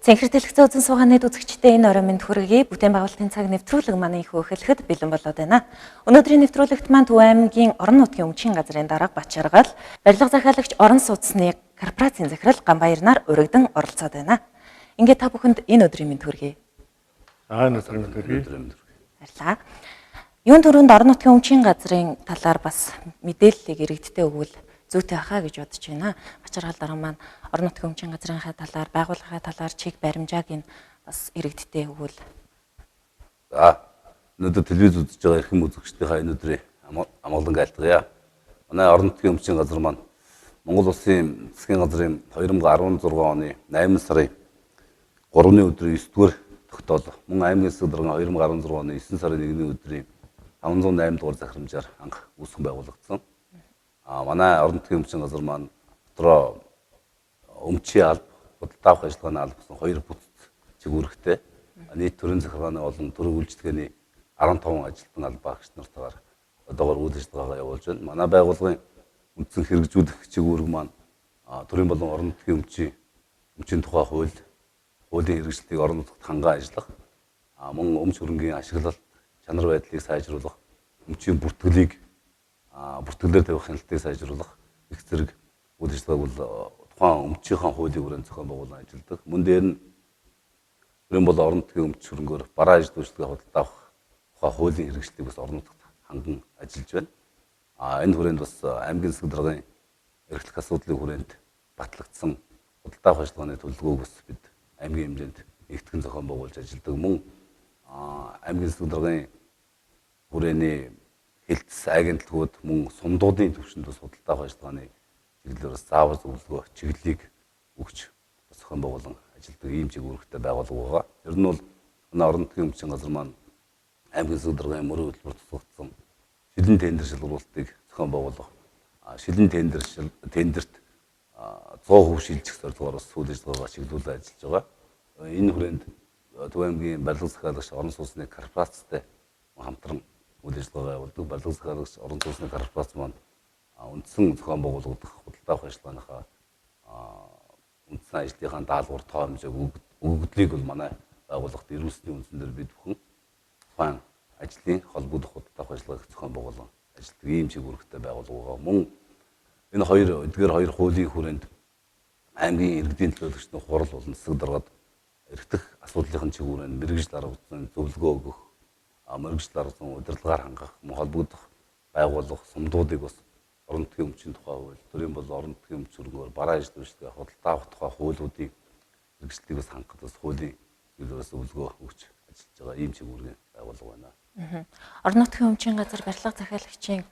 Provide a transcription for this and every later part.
Цэнхэр дэлгэцэн үзэн суугааны үзэгчдээ энэ орой мэнд хүргэе. Бүтээн байгуулалтын цаг нэвтрүүлэг манай их хөөхлөхөд бэлэн болоод байна. Өнөөдрийн нэвтрүүлэгт маань Төв аймгийн орон нутгийн өмчийн газрын дарга Бачаргал, барилга захиалагч орон сууцны корпорацийн захирал Ганбаяр нар урагдан оролцоод байна. Ингээд та бүхэнд энэ өдрийн мэнд хүргэе. Энэ өдрийн мэнд хүргэе. Баярлалаа. Юун төрөнд орон нутгийн өмчийн газрын талаар бас мэдээллийг иргэдтэй өгвөл зүйтэй хаа гэж бодож байна. Бачаргал дарга маань орон нутгийн өмчийн газрынхаа талаар, байгууллагын талаар чиг баримжааг нь бас иргэдтэй өгвөл. Өнөөдөр телевиз үзэж байгаа эрхэм үзэгчдийнхаа энэ өдрийн амгалан айлтгая. Манай орон нутгийн өмчийн газар маань Монгол Улсын засгийн газрын 2016 оны 8 сарын 3-ны өдрийн 9-р тогтоол, мөн аймгийн засаг даргын 2016 оны 9 сарын 1-ний өдрийн 508 дугаар захирамжаар анх үүсгэн байгуулагдсан. Манай орон нутгийн өмчийн газар маань дотроо өмчийн алба, худалдаа авах ажиллагааны албасан 2 бүтц чигүүрхтэй нийт төрийн захиргааны болон төрийн үйлчлэгээний 15 ажилтан албаагч нартайгаар одоогоор үйл ажиллагаагаа явуулж байна. Манай байгууллагын үндсэн хэрэгжүүлэх чигүүрэг маань төрийн болон орон нутгийн өмчийн тухай хуулийн хэрэгжлийг орон нутагт хангаан ажиллах, мөн өмч хөрөнгийн ашиглалт чанар байдлыг сайжруулах, өмчийн бүртгэлийг бүртгэлээр тавих хяналтыг сайжруулах их зэрэг үйл ажиллагааг бол тухайн өмчийнхаа хуулийн хүрээнд зохион байгуулан ажилладаг. Мөн дээр нь төрийн болон орон нутгийн өмч хөрөнгөөр бараа ажил үйлчлэгээ худалдаа авах тухай хуулийн хэрэгжлийг бас орон нутагт ханган ажиллаж байна. Энэ хүрээнд бас аймгийн засаг даргын эрхлэх асуудлын хүрээнд батлагдсан худалдаа авах ажиллагааны төлөвлөгөөг бас бид аймгийн хэмжээнд нэгтгэн зохион байгуулж ажилладаг. Мөн аймгийн засаг даргын хүрээний хилцс агентлагууд мөн сумдуудын түвшинд бас худалдаа авах ажиллагааны чиглэлээр бас заавар зөвлөгөө чиглэлийг өгч зохион байгуулан ажилладаг ийм чиглэлтэй байгууллага байгаа. Ер нь бол манай орон нутгийн өмчийн газар маань аймгийн засаг даргын мөрийн хөтөлбөр тусгагдсан шилэн тендер шалгуулалтыг зохион байгуулах, шилэн тендерт 100% шилжих зорилгоор бас үйл ажиллагаагаа чиглүүлэн ажиллаж байгаа. Энэ хүрээнд Төв аймгийн барилга захиалагч орон сууцны корпорацтай хамтран үйл ажиллагаа явуулдаг. Барилга захиалагч орон сууцны корпорац маань үндсэн зохион байгуулагдах худалдаа авах ажиллагааныхаа үндсэн ажлынхаа даалгавар тоо хэмжээг өгөгдлийг бол манай байгууллагт ирүүлсний үндсээр бид бүхэн тухайн ажлын холбогдох худалдаа авах ажиллагааг зохион байгуулан ажилладаг ийм чиглэлтэй байгууллага. Мөн энэ хоёр хуулийн хүрээнд аймгийн иргэдийн төлөөлөгчдийн хурал болон засаг даргад эрхтэх асуудлын чиглэлээр мэргэжил арга зүйн зөвлөгөө өгөх, мэргэжил арга зүйн удирдлагаар хангах, холбогдох байгууллага сумдуудыг бас орон нутгийн өмчийн тухай хууль, төрийн болон орон нутгийн өмч хөрөнгөөр бараа ажил үйлчлэгээ худалдаа авах тухай хуулиудыг хэрэгжлийг бас хангах бас хуулийн чиглэлээс зөвлөгөө өгч ажиллаж байгаа ийм чиглэлийн байгууллага байна. Орон нутгийн өмчийн газар барилга захиалагчийн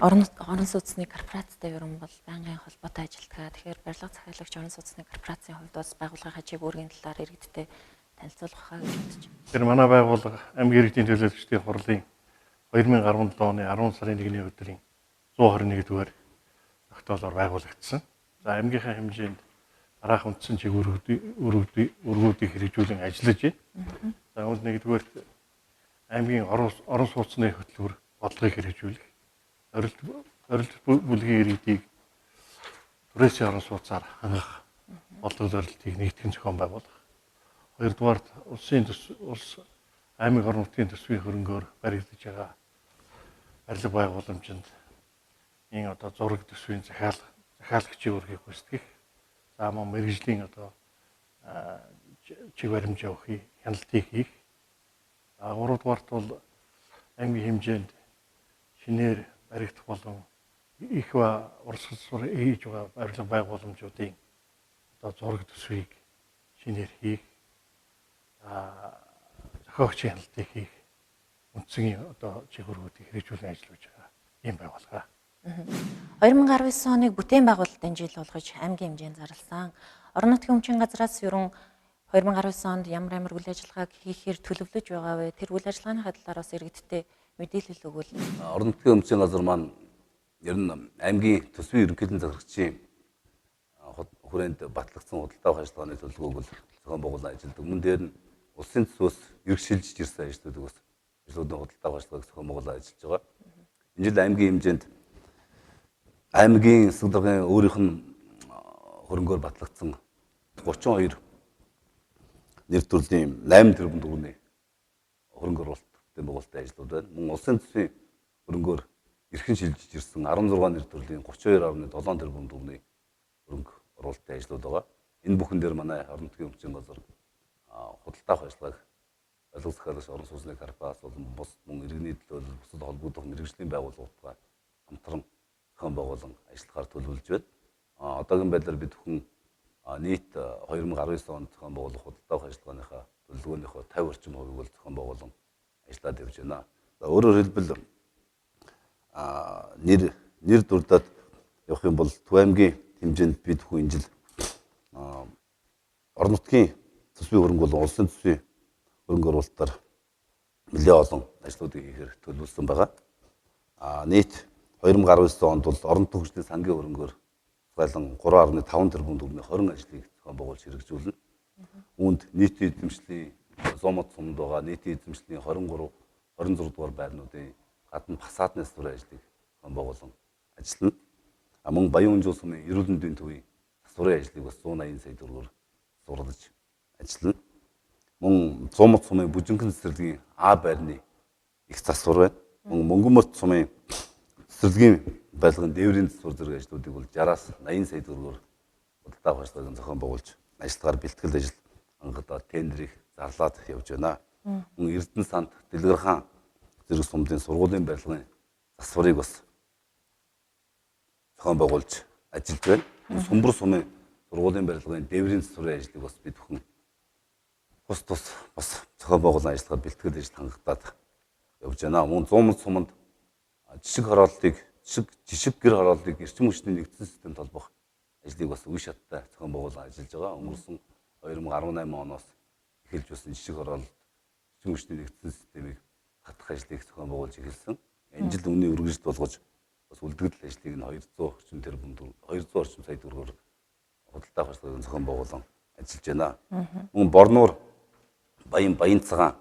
орон сууцны корпорацтай ер нь бол байнгын холбоотой ажилладаг. Тэгэхээр барилга захиалагч орон сууцны корпорацийн хувьд бас байгууллагын хажигүүргийн талаар иргэдтэй танилцуулах хаа гэж бодож байна. Тэр манай байгууллага аймгийн иргэдийн төлөөлөгчдийн хурлын 2017 оны 10 сарын 1-ний өдрийн 121-р тогтоолоор байгуулагдсан. За аймгийнхаа хэмжээнд дараах үндсэн чиглэлүүдийг хэрэгжүүлэн ажиллаж байна. За үүнд нэгдүгээр аймгийн орон сууцны хөтөлбөр бодлогыг хэрэгжүүлэх, орилт бүлгийн иргэдийг түрээсийн орон сууцаар хангах бодлого зорилтыг нэгтгэн зохион байгуулах. Хоёрдугаарт улс аймаг орон нутгийн төсвийн хөрөнгөөр баригдаж байгаа барилга байгууламжинд энэ зураг төсвийн захиалагчийн үргийг гүйцэтгэх, за мөн мэргэжлийн чиг баримжаа өгөх, хяналтыг хийх. Гуравдугаарт бол аймгийн хэмжээнд шинээр баригдах болон их урсгал хийж байгаа барилга байгууламжуудын зураг төсвийг шинээр хийх, зохиогчийн хяналтыг хийх, үндсэн чиглэлүүдийг хэрэгжүүлэн ажиллаж байгаа ийм байгууллага. 2019 оныг бүтээн байгуулалтын жил болгож аймгийн хэмжээнд зарласан. Орон нутгийн өмчийн газраас ерөн 2019 онд ямар үйл ажиллагааг хийхээр төлөвлөж байгаа вэ? Тэр үйл ажиллагааны талаар бас иргэдтэй мэдээлэл өгвөл. Орон нутгийн өмчийн газар маань ер нь аймгийн төсвийн ерөнхийлөгчийн захирагчийн хүрээнд батлагдсан худалдаа авах ажиллагааны төлөвлөгөөг бол зохион байгуулан ажилладаг. Мөн дээр нь улсын төсвөөс эрхшилж ирсэн ажлуудыг бас ажлуудын худалдаа авах ажиллагааг зохион байгуулан ажиллаж байгаа. Энэ жил аймгийн хэмжээнд аймгийн засаг даргын өөрийнх нь хөрөнгөөр батлагдсан 32 нэр төрлийн 8 тэрбум төгрөгийн хөрөнгө оруулалтын байгуулалтын ажлууд байна. Мөн улсын төсвийн хөрөнгөөр эрхэн шилжиж ирсэн 16 нэр төрлийн 32.7 тэрбум төгрөгийн хөрөнгө оруулалтын ажлууд байгаа. Энэ бүхэн дээр манай орон нутгийн өмчийн газар худалдаа авах ажиллагааг барилга захиалагч орон сууцны корпорац болон бус мөн иргэний төлөөлөл бусад холбогдох мэргэжлийн байгууллагуудтай хамтран зохион байгуулан ажиллахаар төлөвлөж байна. Одоогийн байдлаар бид бүхэн нийт 2019 онд зохион байгуулах худалдаа авах ажиллагааныхаа төлөвлөгөөнийхөө 50 орчим хувийг бол зохион байгуулан ажиллаад явж байна. Өөрөөр хэлбэл нэр дурдаад явах юм бол Төв аймгийн хэмжээнд бид бүхэн энэ жил орон нутгийн төсвийн хөрөнгө болон улсын төсвийн хөрөнгө оруулалтаар нэлээд олон ажлуудыг хийхээр төлөвлөсөн байгаа. Нийт 2019 онд бол орон нутгийн хөгжлийн сангийн хөрөнгөөр зайлан 3.5 тэрбум төгрөгийн 20 ажлыг зохион байгуулж хэрэгжүүлнэ. Үүнд нийтийн эзэмшлийн 100 мод сумд байгаа нийтийн эзэмшлийн 26 дугаар байрнуудын гадна фасадны засварын ажлыг зохион байгуулан ажиллана. Мөн Баян Өнжөө сумын эрүүл мэндийн төвийн засварын ажлыг бас 180 сая төгрөгөөр сурлаж ажиллана. Мөн 100 мод сумын бүжингэн цэцэрлэгийн А байрны их засвар байна. Мөн Мөнгөнмөрт сумын цэцэрлэгийн байлгын дээврийн засвар зэрэг ажлуудыг бол 60-аас 80 сая төгрөгөөр худалдаа авах ажиллагааг зохион байгуулж ажиллагаар бэлтгэл ажил хангадаад тендерийг зарлаад явж байна. Мөн Эрдэнэ санд Дэлгэр хаан зэрэг сумдын сургуулийн барилгын засварыг бас зохион байгуулж ажиллаж байна. Сумбар сумын сургуулийн барилгын дээврийн засварын ажлыг бас бид бүхэн тус бас зохион байгуулан ажиллагаар бэлтгэл ажил хангадаад явж байна. Мөн 100 мод суманд жишг гэр хорооллыг эрчим хүчний нэгдсэн системд холбох ажлыг бас үе шаттай зохион байгуулан ажиллаж байгаа. Өнгөрсөн 2018 оноос эхэлж байсан жишг хорооллолд эрчим хүчний нэгдсэн системийг хатгах ажлыг зохион байгуулж эхэлсэн. Энэ жил үнийн үргэлжилт болгож бас үлдэгдэл ажлыг нь 200 орчим сая төгрөгөөр худалдаа авах ажиллагааг зохион байгуулан ажиллаж байна. Мөн Борнуур Баян цагаан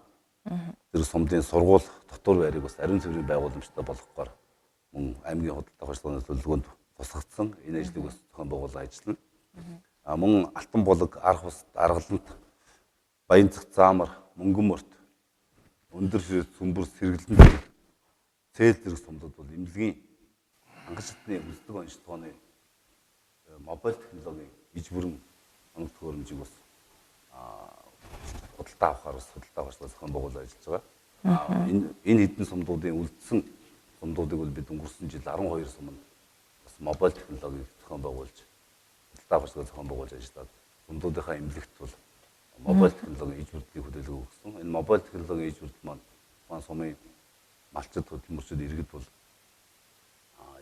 зэрэг сумдын сургууль дотор байрыг бас ариун цэврийн байгууламжтай болгохоор мөн аймгийн худалдаа авах ажиллагааны төлөвлөгөөнд тусгагдсан энэ ажлыг бас зохион байгуулан ажиллана. Мөн Алтан булаг, Арх ус, Аргалант, Баянцэг Заамар, Мөнгөнмөрт, Өндөр ширээ, Сүмбэр, Сэргэлэн, Цээл зэрэг сумдууд бол эмнэлгийн хангаж шатны хүсдэг онцлогооны мобайл технологийн иж бүрэн оног төхөөрөмжийг бас худалдаа авахаар бас худалдаа авах зохион байгуулалт ажиллаж байгаа. Энэ хэдэн сумдуудын үлдсэн сумдуудыг бол бид өнгөрсөн жил 12 сумд бас мобайл технологиг зохион байгуулж худалдаа авах зохион байгуулж ажиллаад сумдуудынхаа эмнэлэгт бол мобайл технологийн иж бүрдлийг хүлээлгэн өгсөн. Энэ мобайл технологийн иж бүрдэл маань сумын малчид хөдөлмөрчид иргэд бол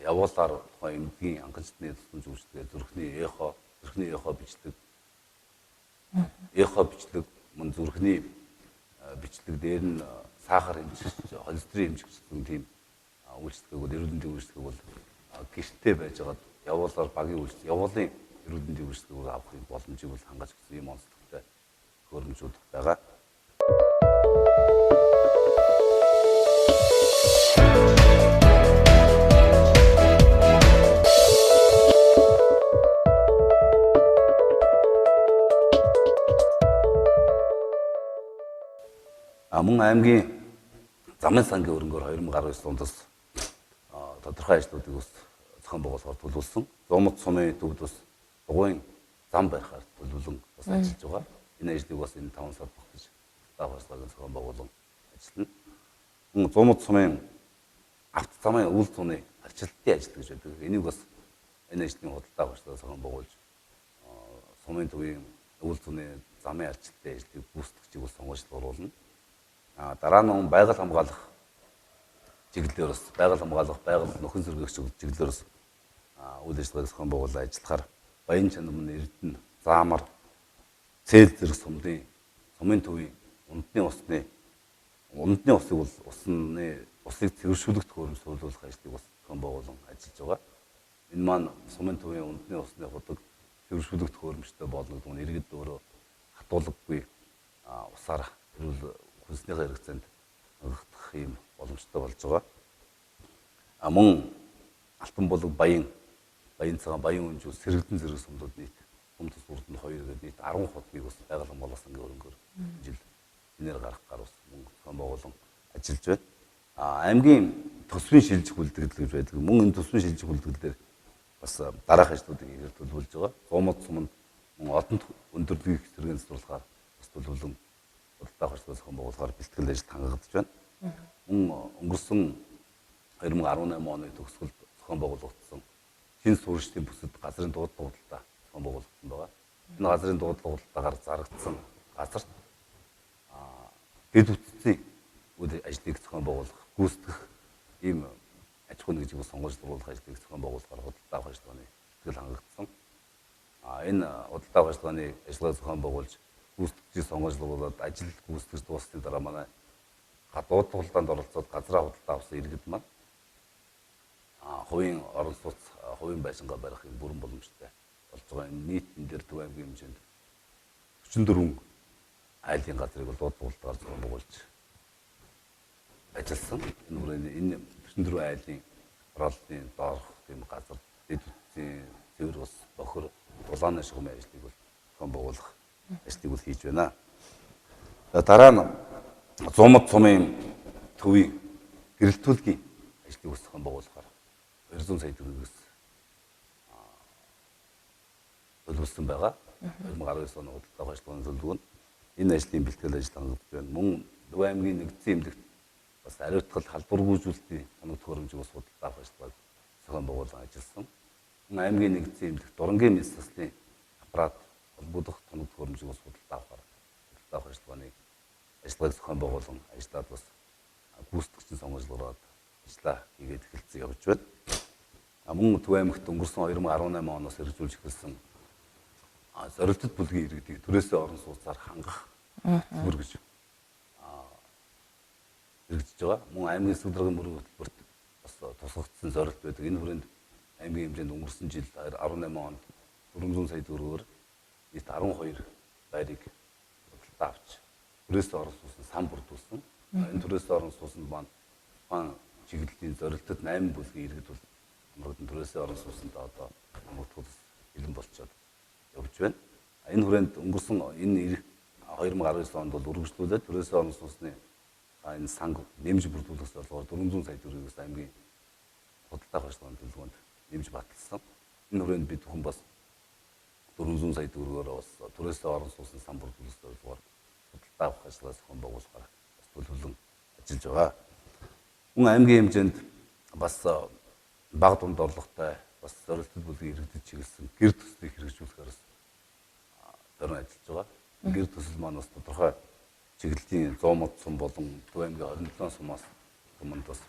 явуулаар эмнэлгийн хангаж шатны тусламж үйлчилгээ зүрхний эхо бичлэг мөн зүрхний бичлэг дээр нь сахар хэмжигч, холестерин хэмжигчдийн тийм үйлчлэгээг бол эрүүл мэндийн үйлчлэгээг бол гэртээ байж байгаад явуулаар багийн үйлчлэг, явуулын эрүүл мэндийн үйлчлэгээг авахын боломжийг бол хангаж өгсөн юм онцлогтой төхөөрөмжүүд байгаа. Мөн аймгийн замын сангийн хөрөнгөөр 2019 оноос тодорхой ажлуудыг бас зохион байгуулахаар төлөвлөсөн. 100 мод сумын төвд бас дугуйн зам барихаар төлөвлөн бас ажиллаж байгаа. Энэ ажлыг бас энэ 5 сард багтаж давхарлагын зохион байгуулан ажиллана. Мөн 100 мод сумын авто замын үйл цууны арчилтын ажил гэж байдаг. Энийг бас энэ ажлын худалдаа авах зохион байгуулж сумын төвийн үйл цууны замын арчилтын ажлыг гүйцэтгэжийг бас сонгуульд оруулна. Дараа нь байгаль хамгаалах чиглэлээр байгаль нөхөн сэргээгч чиглэлээр үйл ажиллагааг зохион байгуулан ажиллахаар Баян чанамын Эрдэнэ, Заамар, Цээл зэрэг сумын төвийн унтны усыг бол усыг цэвэршүүлэх төхөөрөмж төлөвлөх ажлыг бас зохион байгуулан ажиллаж байгаа. Энэ маань сумын төвийн унтны усны худаг цэвэршүүлэх төхөөрөмжтэй болно гэдэг нь иргэд өөрөө хатуулаггүй усаар хүнснийхээ хэрэгцээнд хангах юм боломжтой болж байгаа. Мөн Алтан булаг Баян цагаан, Баян Өнжөө, Сэргэлэн зэрэг сумдууд нийт сум тус бүрд нь 2 гээд нийт 10 хоногийг бас байгалийн боловсон сангийн хөрөнгөөр жил энээр гарах гар ус мөнгө зохион байгуулан ажиллаж байна. Аймгийн төсвийн шилжих үлдэгдэл гэж байдаг. Мөн энэ төсвийн шилжих үлдэгдэл дээр бас дараах ажлуудыг хийгээд төлөвлөж байгаа. 100 мод суманд одонд өндөрдгийг сэргээн цэцэрлэхээр бас төлөвлөн худалдаа авах ажлыг зохион байгуулахаар бэлтгэл ажил хангагдаж байна. Мөн өнгөрсөн 2018 оны төгсгөлд зохион байгуулагдсан шинэ суурьшлийн бүсэд газрын дуудлага худалдаа зохион байгуулагдсан байгаа. Энэ газрын дуудлага худалдаагаар зарагдсан газарт дэд үтцийн үйл ажлыг зохион байгуулах, гүйцэтгэх ийм аж ахуйн нэгжийг сонгуульжлуулах ажлыг зохион байгуулахаар худалдаа авах ажиллагааны бэлтгэл хангагдсан. Энэ худалдаа авах ажиллагааны ажиллагааг зохион байгуулж гүйцэтгэгчийг сонгуульжлуулаад ажил гүйцэтгэж дуусны дараа манай гадуур худалдаанд оролцоод газраа худалдаа авсан иргэд маань хувийн орон сууц, хувийн байшингаа барихын бүрэн боломжтой болж байгаа. Энэ нийт энэ дээр Төв аймгийн хэмжээнд 44 айлын газрыг бол дууд худалдаагаар зохион байгуулж ажилласан. Энэ хүрээнд энэ 44 айлын оролтын доорх тийм газар дэд үтцийн цэвэр ус, бохир, дулааны шугамын ажлыг бол зохион байгуулах ажлыг бол хийж байна. Дараа нь 100 мод сумын төвийн гэрэлтүүлгийн ажлыг зохион байгуулахаар 200 сая төгрөгөөс төлөвлөсөн байгаа. 2019 оны худалдаа авах ажиллагааны төлөвлөгөөнд энэ ажлын бэлтгэл ажил хангагдж байна. Мөн Төв аймгийн нэгдсэн эмнэлэгт бас ариутгал халдваргүйжүүлэлтийн тоног төхөөрөмжийг бас худалдаа авах ажиллагааг зохион байгуулан ажилласан. Мөн аймгийн нэгдсэн эмнэлэгт дурангийн мэс заслын аппарат холбогдох тоног төхөөрөмжийг бас худалдаа авах ажиллагааг зохион байгуулан ажиллаад бас гүйцэтгэгчийн сонгуульжлуулаад ажиллаа хийгээд эхэлсэн явж байна. Мөн Төв аймагт өнгөрсөн 2018 оноос хэрэгжүүлж эхэлсэн зорилттой бүлгийн иргэдийг төрөөсөө орон сууцаар хангах зөвлөр гэж хэрэгжиж байгаа. Мөн аймгийн эсвэлдэргийн мөрийн хөтөлбөрт бас тусгагдсан зорилт байдаг. Энэ хүрээнд аймгийн хэмжээнд өнгөрсөн жил 18 онд 400 сая төгрөгөөр нийт 12 байрыг худалдаа авч төрөөсөө орон суусан сан бүрдүүлсэн. Энэ төрөөсөө орон суусанд маань тухайн чиглэлийн зорилтод 8 бүлгийн иргэд бол хамрагдан төрөөсөө орон суусанд одоо хамрагдахуус бэлэн болчиход явж байна. Энэ хүрээнд өнгөрсөн энэ 2019 онд бол үргэлжлүүлээд төрөөсөө орон суусны энэ санг нэмж бүрдүүлэх зорилгоор 400 сая төгрөгөөс аймгийн худалдаа авах ажиллагааны төлөвлөгөөнд нэмж баталсан. Энэ хүрээнд бид бүхэн бас 400 сая төгрөгөөр бас төрөөсөө орон суусан сан бүрдүүлэх зорилгоор худалдаа авах ажиллагаа зохион байгуулахаар бас төлөвлөн ажиллаж байгаа. Мөн аймгийн хэмжээнд бас бага дунд орлоготой бас зорилттой бүлгийн иргэдэд чиглэсэн гэр төслийг хэрэгжүүлэхээр дөрөв ажиллаж байгаа. Гэр төсөл маань бас тодорхой чиглэлийн 100 мод сум болон Төв аймгийн 27 сумаас өмнөд бас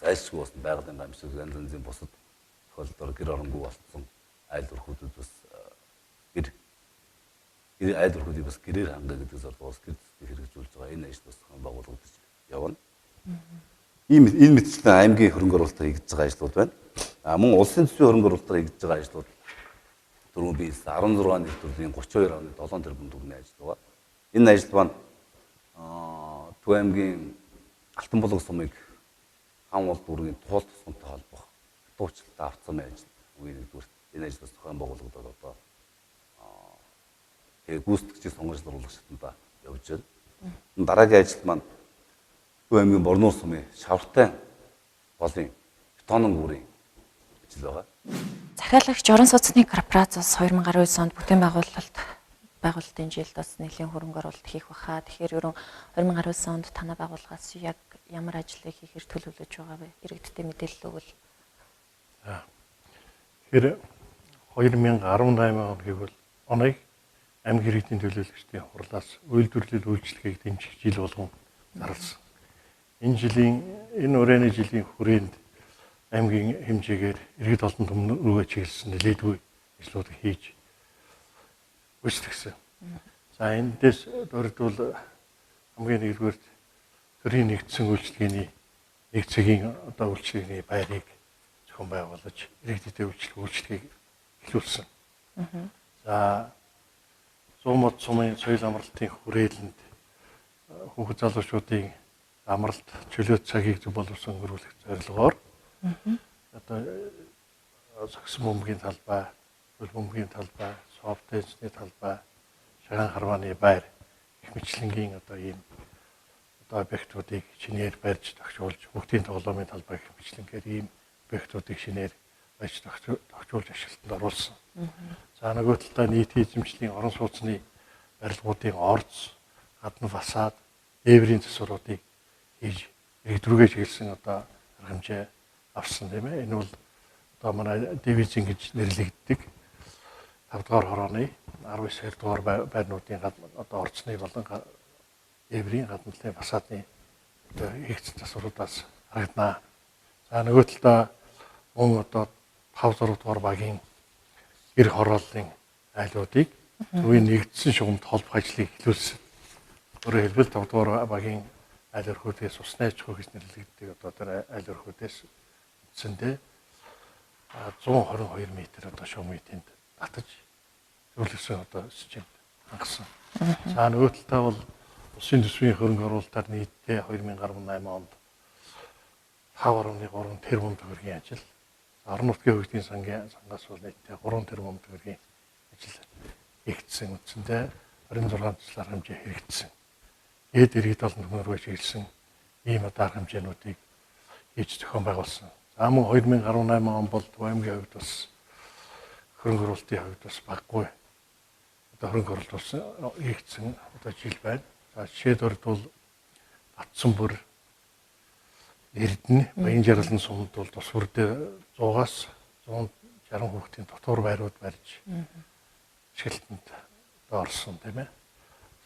зайлшгүй болсон байгалийн гамшиг янз янзын бусад тохиолдолд гэр оронгүй болсон айл өрхүүдэд бас айл өрхүүдийг бас гэрээр хангах гэдэг зорилгоос гэр төслийг хэрэгжүүлж байгаа. Энэ ажил бас байгуулагдаж явна. Энэ мэтчлэн аймгийн хөрөнгө оруулалтаар хийж байгаа ажлууд байна. Мөн улсын төсвийн хөрөнгө оруулалтаар хийж байгаа ажлууд дөрвөн биелсэн 16 нийтлэлийн 32.7 тэрбум төгрөгийн ажил байгаа. Энэ ажил маань Төв аймгийн Алтан булаг сумыг хаан улс дүүргийн туул тусламжтай холбох дуучлалтаа авцсан ажил. Үгийн нэгдүгээр энэ ажил бас зохион байгуулагдаад одоо гүйцэтгэгчийн сонгуульжлуулах шатанда явж байна. Дараагийн ажил маань Төв аймгийн Борнуур сумын шавхтай голын бетонын гүүрийн ажил байгаа. Захиалагч орон сууцны корпорациас 2019 онд бүтээн байгуулалтын жилд бас нэлийн хөрөнгө оруулалт хийх баха. Тэгэхээр ерөн 2019 онд танай байгууллагаас яг ямар ажлыг хийхээр төлөвлөж байгаа вэ? Иргэдтэй мэдээлэл өгвөл. Тэгэхээр 2018 оногийг аймгийн иргэдийн төлөөлөгчдийн хурлаас үйлдвэрлэл үйлчлэгийг дэмжих жил болгон зарласан. Энэ өрөөний жилийн хүрээнд аймгийн хэмжээгээр иргэд олон түмэн рүүгээ чиглэсэн нэлээдгүй ажлуудыг хийж гүйцэтгсэн. За эндээс дөрөвдөл хамгийн нэгдүгээр төрийн нэгдсэн үйлчлэгээний нэг цагийн одоо үйлчлэгээний байрыг зохион байгуулж иргэдэд үйлчлэгийг эхлүүлсэн. За 100 мод сумын соёл амралтын хүрээлэнд хүүхэд залуучуудын амралт чөлөөт цагийг зөв боловсон өнгөрүүлэх зорилгоор одоо сагсан бөмбөгийн талбай, хөл бөмбөгийн талбай, софт дэнсний талбай, Шаган харвааны байр их мэтлэнгийн одоо ийм одоо объектуудыг шинээр барьж тогтоолж бүгдийн тоглоомын талбай их мэтлэнгээр ийм объектуудыг шинээр барьж тогтоолж ашиглалтанд оруулсан. За нөгөө талдаа нийтийн эзэмшлийн орон сууцны барилгуудын орц, гадна фасад, дээврийн засваруудыг хийж иргэдрүүгээ чиглэсэн одоо арга хэмжээ авсан тийм ээ. Энэ бол одоо манай дивизийн гэж нэрлэгддэг 5 дугаар хорооны 19 дугаар байрнуудын одоо орцны болон дээврийн гадна талын фасадны одоо хийгдсэн засваруудаас харагдана. За нөгөө талдаа мөн одоо 5 6 дугаар багийн гэр хорооллын айлуудыг төвийн нэгдсэн шугамд холбох ажлыг эхлүүлсэн. Өөрөөр хэлбэл 5 дугаар багийн айл өрхүүдээс усны аж ахуй гэж нэрлэгддэг одоо тэр айл өрхүүдээс үндсэндээ 122 м одоо шугамынд татаж зөвлөсөн одоо системд хангасан. За нөгөө талдаа бол Улсын төсвийн хөрөнгө оруулалтаар нийтдээ 2018 онд 5.3 тэрбум төгрөгийн ажил, орон нутгийн хөгжлийн сангаас бол нийтдээ 3 тэрбум төгрөгийн ажил хийгдсэн. Үндсэндээ 26 төслөөр хэмжээ хэрэгжсэн. Эд иргэд олон төгрөгөөр чиглэсэн ийм одоо арга хэмжээнүүдийг хийж зохион байгуулсан. За мөн 2018 он бол Төв аймгийн хувьд бас хөрөнгө оруулалтын хувьд бас баггүй одоо хөрөнгө оруулалт хийгдсэн одоо жил байна. За жишээлбэл бол Батсан бүр Эрдэнэ, Баян Жаргалан сумд бол тус бүрдээ 100-аас 160 хүүхдийн дотор байрууд барьж ашиглалтанд орсон тийм ээ.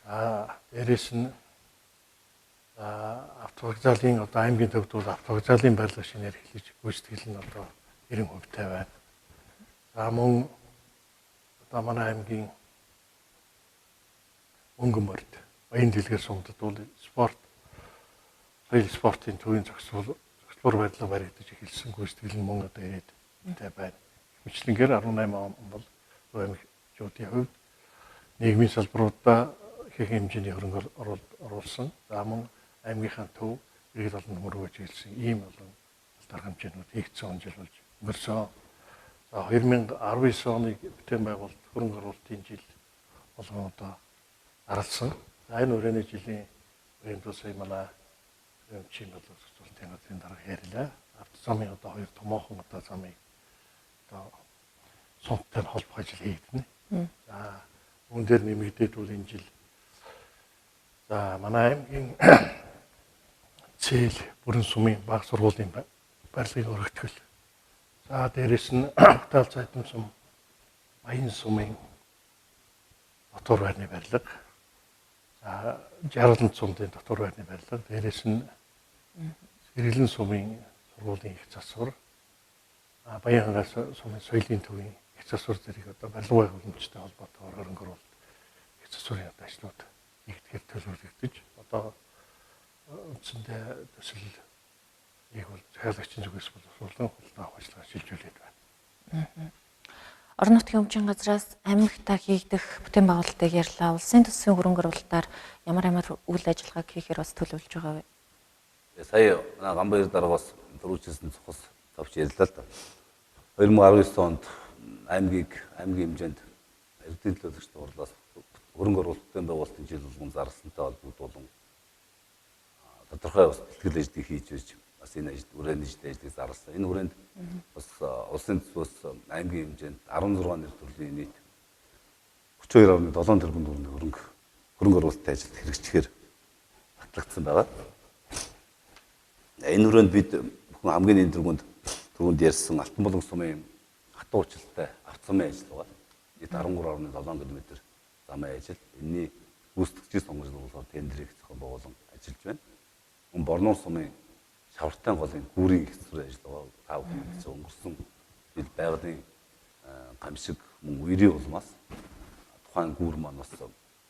За дээрэс нь автовокзалын одоо аймгийн төвд бол автовокзалын барилга шинээр эхлэж гүйцэтгэл нь одоо 90% байна. За мөн одоо манай аймгийн Мөнгөн морд Баян дэлгэр сумдад бол соёл спортын төвийн зохицуур барилга баригдаж эхэлсэн. Гүйцэтгэл нь мөн одоо ирээд байна. Мэтлэнгээр 18 он бол Төв аймгийн хувьд нийгмийн салбаруудаа их хэмжээний хөрөнгө оруулсан. За мөн аймгийнхаа төв иргэд олон төгрөгөөр чиглэсэн ийм болон алдар хэмжээнүүд хийгдсэн он жил болж өнгөрсөн. За 2019 оныг бүтээн байгуулалт хөрөнгө оруулалтын жил болгон одоо аралсан. За энэ өрөөний жилийн үеийн сая манай чинь бол зохицуулалтын газрын дарга ярьлаа. Автозамын одоо 2 томоохон одоо замыг одоо сумтай холбох ажил хийгдэнэ. За үүн дээр нэмэгдээд бол энэ жил за манай аймгийн Цээл бүрэн сумын баг сургуулийн барилгыг өргөтгөл. За дээрэс нь Хотал Цайтам сум Баян сумын дотор байрны барилга. За Жаргалан сумын дотор байрны барилга. Дээрэс нь Сэргэлэн сумын сургуулийн их засвар. Баян сумын соёлын төвийн их засвар зэрэг одоо барилга байгууламжтай холбоотойгоор хөрөнгө оруулалт их засварын одоо ажлууд нэгтгэр төлөвлөгдөж одоо үндсэндээ төсөлийг бол захиалагчийн зүгээс боловсруулан худалдаа авах ажиллагаа шилжүүлээд байна. Орон нутгийн өмчийн газраас амьгтаа хийгдэх бүтээн байгуулалтыг ярьлаа. Улсын төсвийн хөрөнгө оруулалтаар ямар үйл ажиллагааг хийхээр бас төлөвлөж байгаа вэ? Сая Ганбаяр дараагаас дөрвөлжсэн цохос товч ярьлаа л да. 2019 онд аймгийн хэмжээнд эрдэнэ төлөвлөгчд орлоос хөрөнгө оруулалт бүтээн байгуулалтын жил болгон зарласантай холбогдуулан тодорхой бас бэлтгэл ажлыг хийж байж бас энэ хүрээний ажлыг зарласан. Энэ хүрээнд бас улсын төсвөөс аймгийн хэмжээнд 16 нэр төрлийн нийт 42.7 тэрбум төгрөгийн хөрөнгө оруулалтын ажилд хэрэгжихээр батлагдсан байгаа. Энэ хүрээнд бид бүхэн хамгийн нийт түрүүнд ярьсан Алтан буланг сумын хатуу уучлалтай автозамын ажил байгаа. Нийт 13.7 км замын ажил. Энэний гүйцэтгэгчийн сонгуульд болохоор тендерийг зохион байгуулан ажиллаж байна. Мөн Борноор сумын шавартайн голын гүүрийн их засварын ажил байгаа. Тав хүмүүс өнгөрсөн жил байгалийн гамшиг мөн үерийн улмаас тухайн гүүр маань бас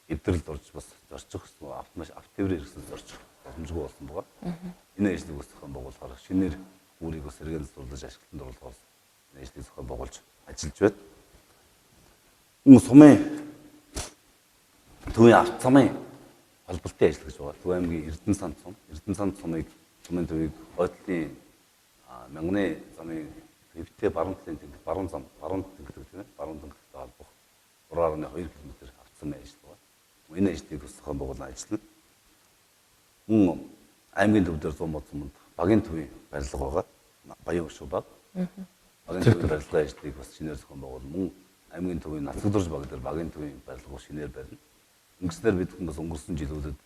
эвдрэлд орж бас зорчих автоврээр ирсэн зорчих боломжгүй болсон байгаа. Энэ ажлыг бас зохион байгуулахаар шинээр гүүрийг бас эргэн засварлаж ашиглалтанд оруулахаар энэ ажлыг зохион байгуулж ажиллаж байна. Энэ сумын төвийн автозамын холболтын ажил гэж байгаа. Төв аймгийн Эрдэнэ санд сумыг сумын төвийг хойдлын мянганы замын эвтэй баруун талын тэнгис баруун тэнгистэй холбох 3.2 км автозамын ажил байгаа. энэ ажлыг бас зохион байгуулан ажиллана. Мөн аймгийн төв дээр 100 мод суманд багийн төвийн барилга байгаа. Баян өшөө баг. Багийн төвийн барилгын ажлыг бас шинээр зохион байгуулна. Мөн аймгийн төвийн нацгдурж баг дээр багийн төвийн барилга шинээр барина. Өнгөрснээр бид хүмүүс өнгөрсөн жилүүдэд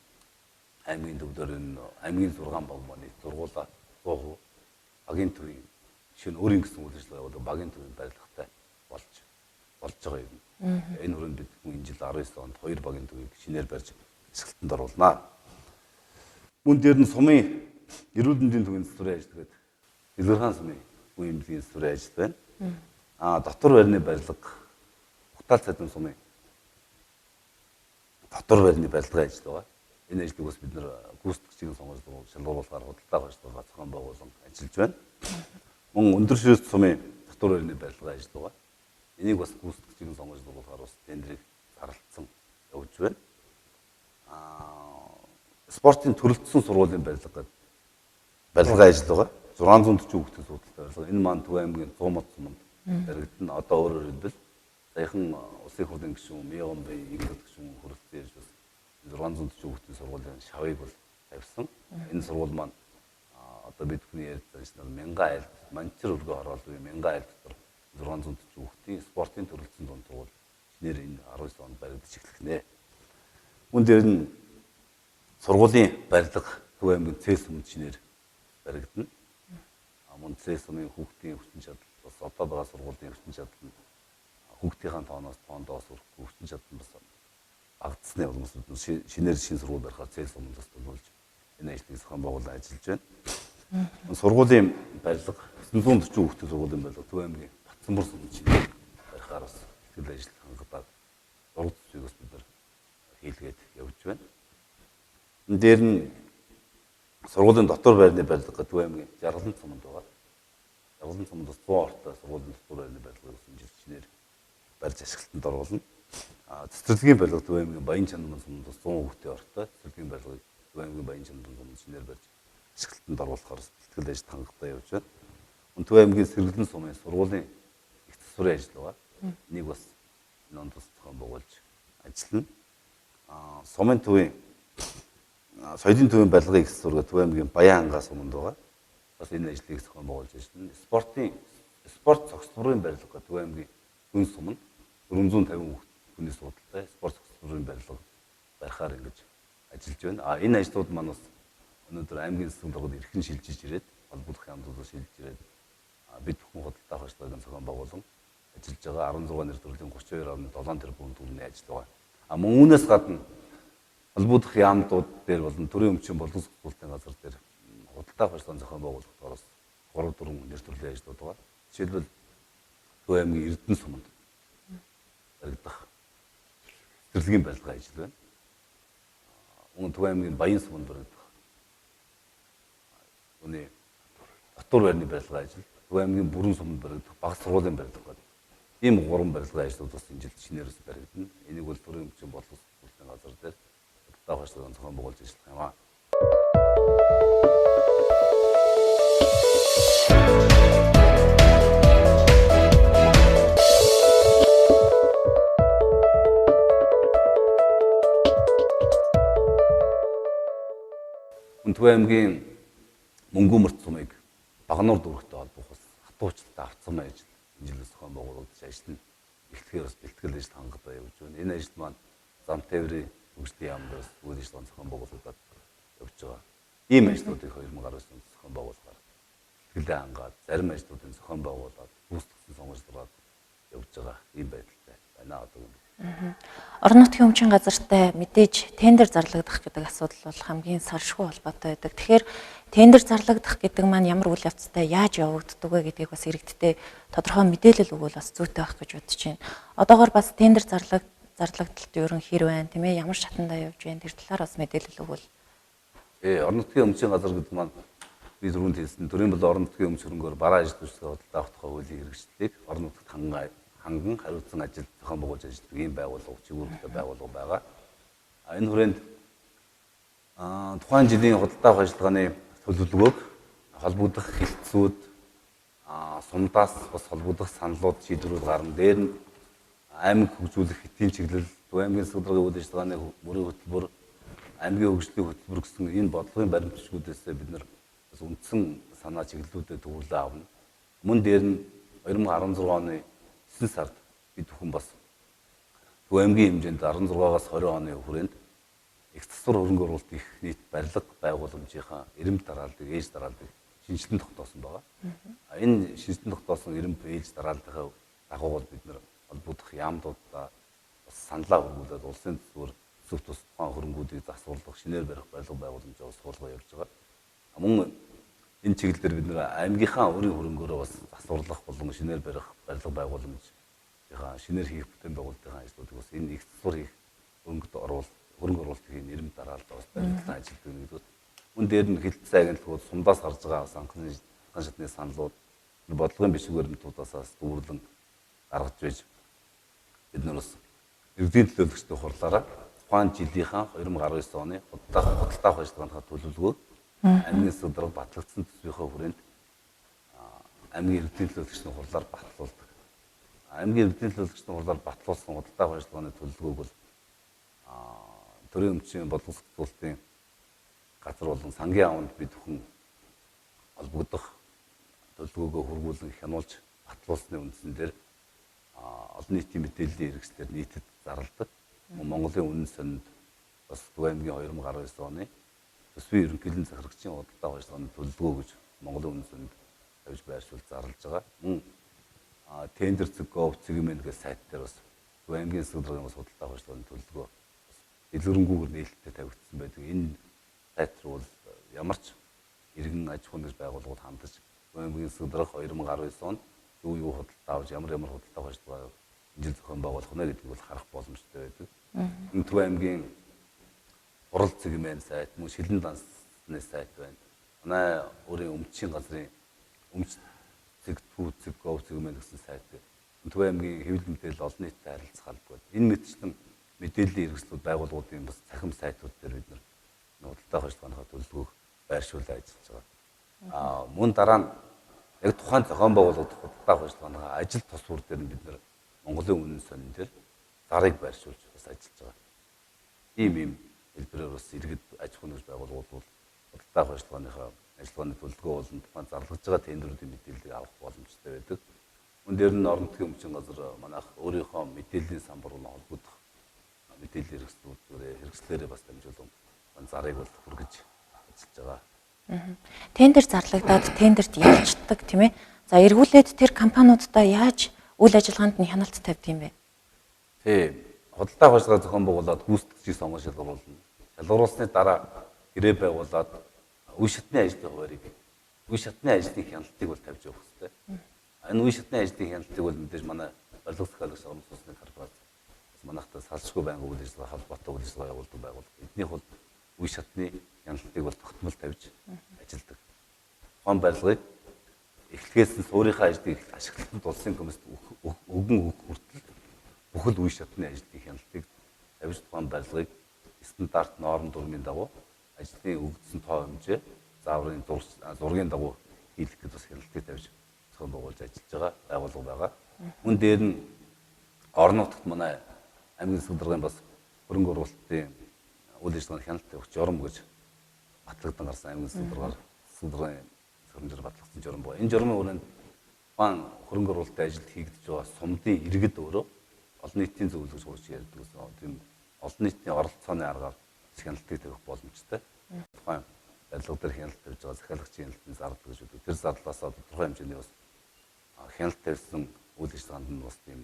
аймгийн төв дээр энэ аймгийн 6 баг маань зургуулаа 100% багийн төвийн шинэ өөрийн гэсэн үйл ажиллагаа явуулдаг багийн төвийн барилгатай болж байгаа юм. Энэ хүрээнд бид энэ жил 19 онд 2 багийн төвийг шинээр барьж ашиглалтанд оруулнаа. Мөн дээр нь сумын эрүүл мэндийн төвийн засварын ажил гэдэг Дэлгэрхан сумын үе эмнэлгийн засварын ажил байна. Дотор байрны барилга Ухтаал цадын сумын дотор байрны барилгын ажил байгаа. Энэ ажлыг бас бид нэр гүйцэтгэгчийн сонгож шалгуулахаар худалдаа авах зохион байгуулан ажиллаж байна. Мөн өндөр ширээт сумын дотор байрны барилгын ажил байгаа. Энийг бас гүйцэтгэгчийн сонгож дуулахаар бас тендерийг зарлалцсан явж байна. Спортын төрөлтсөн сургуулийн барилга гэдэг барилгын ажил байгаа. 640 хүүхдийн судалтай барилга. Энэ маань Төв аймгийн 100 мод суманд баригдана. Одоо өөрөөр хэлбэл саяхан улсын хурлын гишүүн Мяган Бай Игэл гишүүн хүрэлцэн ярьж бас 640 хүүхдийн сургуулийн шавыг бол тавьсан. Энэ сургууль маань одоо бид хүний ярьж байгаа мянган айлд Манчестер өргөө хороолт үе мянган айлд дотор 640 хүүхдийн спортын төрөлцсөн дунд сургууль шинээр энэ 19 онд баригдаж эхлэх нэ. Мөн дээр нь сургуулийн барилга Төв аймгийн Цэс суманд шинээр баригдана. Мөн Цэс сумын хүүхдийн хүчин чадал бас одоо байгаа сургуулийн хүчин чадал нь хүүхдийн тоондоос өрөхгүй хүчин чадал нь бас багцсны улмаас шинээр шинэ сургууль барихаар Цэс суманд бас төлөвлөж энэ ажлыг зохион байгуулан ажиллаж байна. Сургуулийн барилга 940 хүүхдийн сургуулийн барилга Төв аймгийн Батцанбор суманд шинээр барихаар бас ихтгэл ажил хангалтад зураг төсвийг бас бид нар хийлгээд явж байна. Энэ дээр нь сургуулийн дотор байрны барилга Төв аймгийн Жаргалан суманд байгаа. Жаргалан суманд бас 100 ортой сургуулийн дотор байрны барилгыг шинжлэх шинээр барьж ашиглалтанд оруулна. Цэцэрлэгийн барилга Төв аймгийн Баян Чанарман суманд бас 100 хүүхдийн ортой цэцэрлэгийн барилгыг Төв аймгийн Баян Чанарман суманд шинээр барьж ашиглалтанд оруулахаар бэлтгэл ажил хангалттай явж байна. Төв аймгийн Сэргэлэн сумын сургуулийн их засварын ажил байгаа. Энийг бас энэ онд зохион байгуулж ажиллана. Сумын төвийн соёлын төвийн барилгын их засварга Төв аймгийн Баян хангаа суманд байгаа. Бас энэ ажлыг зохион байгуулж ажиллана. Спорт цогцлборын барилга Төв аймгийн Хүн суманд 450 хүний судалтай спорт цогцлборын барилга барихаар ингэж ажиллаж байна. Энэ ажлууд маань бас өнөөдөр аймгийн засгийн даргад эрхэн шилжиж ирээд холбогдох яамдуудаар шилжиж ирээд бид бүхэн худалдаа авах ажлыг зохион байгуулан ажиллаж байгаа 16 нэр төрлийн 32.7 тэрбум төгрөгийн ажил байгаа. Мөн үүнээс гадна холбогдох яамдууд дээр болон төрийн өмчийн борлуулалт суултын газар дээр худалдаа авах ажлыг зохион байгуулахаар бас 3-4 нэр төрлийн ажлууд байгаа. Жишээлбэл Төв аймгийн Эрдэнэ суманд баригдах цэцэрлэгийн барилгын ажил байна. Мөн Төв аймгийн Баян суманд баригдах үүний дотор байрны барилгын ажил, Төв аймгийн Бүрэн суманд баригдах баг сургуулийн барилга гэдэг. Ийм 3 барилгын ажлууд бас энэ жилд шинээрс баригдана. Энийг бол төрийн өмчийн борлуулалт суултын газар дээр худалдаа авах ажлыг зохион байгуулж ажиллах юм аа. Төв аймгийн Мөнгөмөрт сумыг Багнуур дүүрэгтэй холбох бас хатуучилтаа авцсан ажил энэ жилээс зохион байгуулагдаж ажиллана. Эхлэхээр бас бэлтгэл ажил хангалттай явж байна. Энэ ажил маань зам тээврийн хөгжлийн яамдаас үйл ажиллагаа зохион байгуулагдаад явж байгаа. Ийм ажлуудыг 2019 онд зохион байгуулахаар бэлтгэлээ хангаад зарим ажлуудыг зохион байгуулаад гүйцэтгэгчийн сонгогдоод явж байгаа ийм байдалтай байна одоо юм. Орон нутгийн өмчийн газартай мэдээж тендер зарлагдах гэдэг асуудал бол хамгийн салшгүй холбоотой байдаг. Тэгэхээр тендер зарлагдах гэдэг маань ямар үйл явцтай яаж явагддаг вэ гэдгийг бас иргэдтэй тодорхой мэдээлэл өгвөл бас зүйтэй байх гэж бодож байна. Одоогоор бас тендер зарлагдалт ерөн хэр байна, тийм ээ? Ямар шатандаа явж байна? Тэр талаар бас мэдээлэл өгвөл. Орон нутгийн өмчийн газар гэдэг маань би түрүүнд хэлсэн төрийн болон орон нутгийн өмч хөрөнгөөр бараа ажилтнуудаа худалдаа авах хуулийн хэрэгжлийг орон нутгад ханган хариуцсан ажил зохион байгуулж ажилладаг ийм байгууллага чигүүртэй байгууллага байгаа. Энэ хүрээнд тухайн жилийн худалдаа авах ажиллагааны төлөвлөгөөг холбогдох хэлтсүүд сумдаас бас холбогдох саналууд шийдвэрүүд гарна. Дээр нь аймаг хөгжүүлэх эдийн чиглэл Төв аймгийн Сэлбэргийн үйл ажиллагааны мөрийн хөтөлбөр, аймгийн хөгжлийн хөтөлбөр гэсэн энэ бодлогын баримтчгүүдээс бид нар бас үндсэн санаа чиглэлүүдэд төвлөрөө авна. Мөн дээр нь 2016 оны 9 сард бид бүхэн бас Төв аймгийн хэмжээнд 16-аас 20 оны хүрээнд их засвар хөрөнгө оруулалт их нийт барилга байгууламжийнхаа эрэм дарааллыг ээж дарааллыг шинжилэн тогтоосон байгаа. Энэ шинжилэн тогтоосон эрэм ээж дарааллын дагуу бид нар холбогдох яамдуудаа бас саналаа хөрвүүлээд улсын төсвөр зөв тус тухайн хөрөнгүүдийг засварлах, шинээр барих барилга байгууламжаа суулгаа явуулж байгаа. Мөн энэ чиглэлээр бид нэр аймгийнхаа өөрийн хөрөнгөөрөө бас засварлах болон шинээр барих барилга байгууламжийнхаа шинээр хийх бүтээн байгуулалтын ажлуудыг бас энэ их засвар хийх хөрөнгө оруулалтын нэрэм дараалал бас баримтлан ажилладаг нэгдүгээр. Мөн дээр нь хилцээ агентлагууд сумдаас гарч байгаа санхүүгийн шатны саналууд бодлогын бичиг баримтуудаас дүүрлэн гаргаж байж бид нар бас иргэдийн төлөөлөгчдийн хурлаараа тухайн жилийнхаа 2019 оны худалдаа авах ажиллагааны төлөвлөгөөг аймгийн Сэлбэрэг батлагдсан төсвийнхөө хүрээнд аймгийн иргэдийн төлөөлөгчдийн хурлаар батлуулдаг. Аймгийн иргэдийн төлөөлөгчдийн хурлаар батлуулсан худалдаа авах ажиллагааны төлөвлөгөөг бол төрийн өмчийн бодлого сэтгүүлтийн газар болон сангийн аавнд бид бүхэн холбогдох төлөвлөгөөгөө хургуулan хянуулж батлуулсны үндсэн дээр олон нийтийн мэдээллийн хэрэгслээр нийтэд зарладаг. Монголын үнэн сонинд бас Төв аймгийн 2019 оны төсвийн ерөнхийлөн захирагчийн худалдаа авах ажиллагааны төлөвлөгөө гэж Монголын үнэн сонинд тавьж байршуул зарлаж байгаа. Мөн tender.gov.cgmn гэх сайт дээр бас Төв аймгийн Сэлбэргийн бас худалдаа авах ажиллагааны төлөвлөгөө дэлгэрэнгүйгээр нээлттэй тавигдсан байдаг. Энэ сайт руу ямар ч иргэн аж ахуйн нэгж байгууллагууд хандаж Төв аймгийн Сэлбэрэг 2019 онд юу худалдаа авч ямар худалдаа авах ажиллагаа жил зохион байгуулах нь гэдгийг бол харах боломжтой байдаг. Энэ Төв аймгийн хурал цэгмэн сайт, мөн шилэн дансны сайт байна. Манай өөрийн өмчийн газрын өмч цэг.gov.cgmn гэсэн сайт. Төв аймгийн хэвлэл мэдээлэл олон нийтэд харилцах албаг байна. Энэ мэтчлэн мэдээллийн хэрэгслүүд байгууллагуудын бас цахим сайтууд дээр бид нар худалдаа авах ажиллагааны төлөвлөгөөг байршуулж ажиллаж байгаа. Мөн дараа нь яг тухайн зохион байгуулалт худалдаа авах ажиллагааны ажил тусвар дээр нь бид нар Монголын үнэн сонин дээр зарыг байршуулж бас ажиллаж байгаа. Ийм хэлбэрээр бас иргэд аж ахуйн нэгж байгууллагууд бол худалдаа авах ажиллагааны төлөвлөгөө болон тухайн зарлаж байгаа тендерүүдийн мэдээллийг авах боломжтой байдаг. Мөн дээр нь орон нутгийн өмчийн газар манайх өөрийнхөө мэдээллийн самбар руу холбогдох мэдээллийн хэрэгслээрээ бас дамжуулан зарыг бол хүргэж ажиллаж байгаа. Тендер зарлагдаад тендерт ялцдаг тийм ээ. За эргүүлээд тэр компаниудаа яаж үйл ажиллагаанд нь хяналт тавьдаг юм бэ? Тийм. Худалдаа авах ажиллагаа зохион байгуулад гүйцэтгэгчийн сонгон шалгаруулна. Шалгаруулсны дараа гэрээ байгуулад үе шатны ажлын хуваарийг үе шатны ажлын хяналтыг бол тавьж явах хэрэгтэй. Энэ үе шатны ажлын хяналтыг бол мэдээж манай барилга захиалагч орон сууцны корпорац манайхтай салшгүй байнгын үйл ажиллагаа холбоотой үйл ажиллагаа явуулдаг байгууллага. Эднийх бол үе шатны хяналтыг бол тогтмол тавьж ажилладаг. Тухайн барилгыг эхлэхээс нь өөрийнхөө ажлыг ашиглалтанд улсын комист өгөн өгөх хүртэл бүхэл үе шатны ажлын хяналтыг тавьж тухайн барилгыг стандарт норм дүрмийн дагуу ажлын өгөгдсөн тоо хэмжээ зааврын зургийн дагуу хийх гэдэг бас хяналтыг тавьж зохион байгуулж ажиллаж байгаа байгууллага байгаа. Мөн дээр нь орон нутагт манай аймгийн Сэлбэргийн бас хөрөнгө оруулалтын үйл ажиллагааны хяналт тавих журам гэж батлагдсан гарсан аймгийн Сэлбэргийн хөрөнгөөр батлагдсан журам байна. Энэ журмын хүрээнд тухайн хөрөнгө оруулалтын ажилд хийгдэж байгаа сумдын иргэд өөрөө олон нийтийн зөвлөгөөж хурж ярьдаг тийм олон нийтийн оролцооны аргаар хяналтыг тавих боломжтой. Тухайн барилга дээр хяналт тавьж байгаа захиалагчийн хяналтын зардал гэж үүдэг. Тэр зардлаас тодорхой хэмжээний бас хяналт тавьсан үйл ажиллагаанд нь бас тийм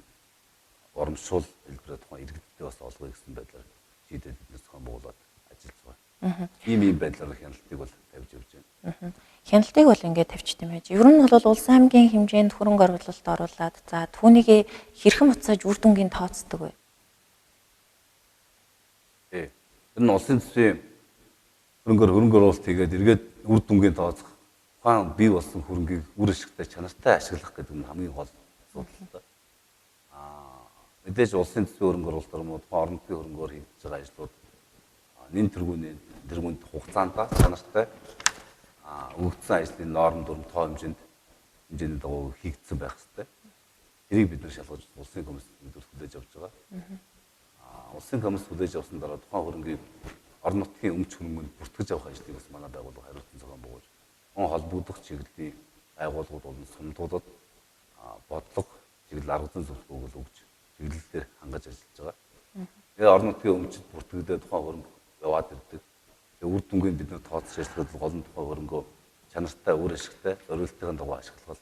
урамшуул хэлбэрээр тухайн иргэдтэй бас олгоё гэсэн байдлаар шийдээд бид зохион байгуулад ажиллаж байгаа. Ийм байдлаар хяналтыг бол тавьж явж байна. Хяналтыг бол ингээд тавьчих юм байж. Ер нь бол улс аймгийн хэмжээнд хөрөнгө оруулалт оруулаад за түүнийг хэрхэн буцааж үр дүнгийн тооцдог вэ? Тэр нь улсын төсвийн хөрөнгө оруулалт хийгээд эргээд үр дүнгийн тооцох тухайн бий болсон хөрөнгийг үр ашигтай чанартай ашиглах гэдэг нь хамгийн гол асуудал. Мэдээж улсын төсвийн хөрөнгө оруулалт орнууд орон нутгийн хөрөнгөөр хийж байгаа ажлууд нэн тэргуунд хугацаанд чанартай өгөгдсөн ажлын норм дүрм тоо хэмжээний дагуу хийгдсэн байх хэрэгтэй. Тэрийг бид нар шалгаж улсын комиссэд хүлээж авч байгаа. улсын комисс хүлээж авсан дараа тухайн хөрөнгийг орон нутгийн өмч хөрөнгөнд бүртгэж авах ажлыг бас манай байгууллага хариуцсан зохион байгуулж, он холбогдох чиглэлийн байгууллагууд болон сумдуудад бодлого, чиглэл арга зүйн зөвлөгөөгөл өгж чиглэлээр хангаж ажиллаж байгаа. Тэгээ орон нутгийн өмчөд бүртгэгдээ тухайн хөрөнгө яваад ирдэг. Тэгээ үр дүнгийн бид нар тооцож ажиллахад гол нь тухайн хөрөнгөө чанартай, үр ашигтай, зорилтын дагуу ашиглах